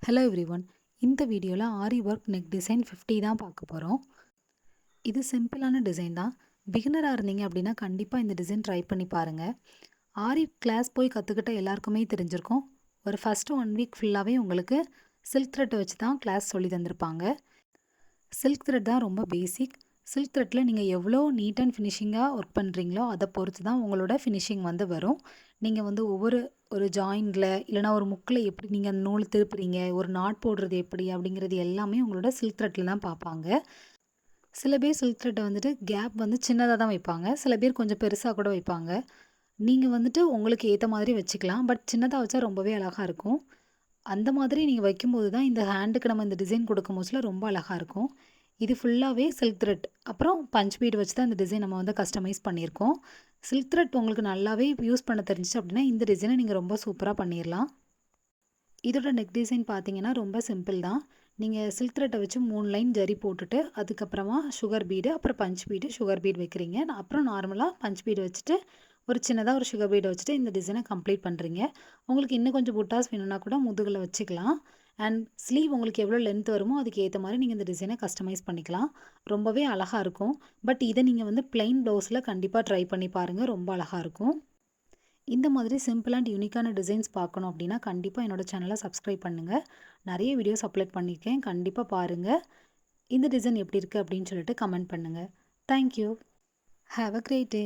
Hello everyone. இந்த வீடியோவில் ஆரி work neck design 50 தான் பார்க்க போகிறோம். இது சிம்பிளான டிசைன் தான். பிகினராக இருந்தீங்க அப்படின்னா கண்டிப்பாக இந்த டிசைன் ட்ரை பண்ணி பாருங்கள். ஆரி கிளாஸ் போய் கற்றுக்கிட்ட எல்லாருக்குமே தெரிஞ்சிருக்கும். ஒரு ஃபஸ்ட்டு 1 வீக் ஃபுல்லாகவே உங்களுக்கு சில்க் த்ரெட்டை வச்சு தான் கிளாஸ் சொல்லி தந்திருப்பாங்க. சில்க் த்ரெட் தான் ரொம்ப பேசிக். சில்க் த்ரெட்டில் நீங்கள் எவ்வளோ நீட் அண்ட் ஃபினிஷிங்காக ஒர்க் பண்ணுறீங்களோ அதை பொறுத்து தான் உங்களோட ஃபினிஷிங் வரும். நீங்கள் ஒரு ஜாயிண்டில் இல்லைனா ஒரு முக்கில் எப்படி நீங்கள் அந்த நூல் திருப்புறீங்க, ஒரு நாட் போடுறது எப்படி அப்படிங்கிறது எல்லாமே உங்களோட சில்க் த்ரெட்டில் தான் பார்ப்பாங்க. சில பேர் சில்க் த்ரெட்டை கேப் சின்னதாக தான் வைப்பாங்க. சில பேர் கொஞ்சம் பெருசாக கூட வைப்பாங்க. நீங்கள் உங்களுக்கு ஏற்ற மாதிரி வச்சுக்கலாம். பட் சின்னதாக வச்சா ரொம்பவே அழகாக இருக்கும். அந்த மாதிரி நீங்கள் வைக்கும்போது தான் இந்த ஹேண்டுக்கு நம்ம இந்த டிசைன் கொடுக்கும் போதுல ரொம்ப அழகாக இருக்கும். இது ஃபுல்லாகவே சில்க் த்ரெட் அப்புறம் பஞ்ச் பீட் வச்சு தான் இந்த டிசைன் நம்ம கஸ்டமைஸ் பண்ணியிருக்கோம். சில்க் த்ரெட் உங்களுக்கு நல்லாவே யூஸ் பண்ண தெரிஞ்சிச்சு அப்படின்னா இந்த டிசைனை நீங்கள் ரொம்ப சூப்பராக பண்ணிடலாம். இதோட நெக் டிசைன் பார்த்தீங்கன்னா ரொம்ப சிம்பிள் தான். நீங்கள் சில்க் த்ரெட்டை வச்சு 3 லைன் ஜரி போட்டுட்டு அதுக்கப்புறமா சுகர் பீடு அப்புறம் பஞ்ச் பீடு சுகர் பீடு வைக்கிறீங்க. அப்புறம் நார்மலாக பஞ்ச் பீடு வச்சுட்டு ஒரு சின்னதாக ஒரு சுகர் பீடை வச்சுட்டு இந்த டிசைனை கம்ப்ளீட் பண்ணுறீங்க. உங்களுக்கு இன்னும் கொஞ்சம் புட்டாஸ் வேணும்னா கூட முதுகில் வச்சுக்கலாம். அண்ட் ஸ்லீவ் உங்களுக்கு எவ்வளோ லென்த் வருமோ அதுக்கு ஏற்ற மாதிரி நீங்கள் இந்த டிசைனை கஸ்டமைஸ் பண்ணிக்கலாம். ரொம்பவே அழகாக இருக்கும். பட் இதை நீங்கள் பிளைன் ப்ளவுஸில் கண்டிப்பாக ட்ரை பண்ணி பாருங்கள். ரொம்ப அழகாக இருக்கும். இந்த மாதிரி சிம்பிள் அண்ட் யூனிக்கான டிசைன்ஸ் பார்க்கணும் அப்படின்னா கண்டிப்பாக என்னோடய சேனலை சப்ஸ்கிரைப் பண்ணுங்கள். நிறைய வீடியோஸ் அப்லோட் பண்ணியிருக்கேன். கண்டிப்பாக பாருங்கள். இந்த டிசைன் எப்படி இருக்குது அப்படின்னு சொல்லிட்டு கமெண்ட் பண்ணுங்கள். Thank you. Have a great day.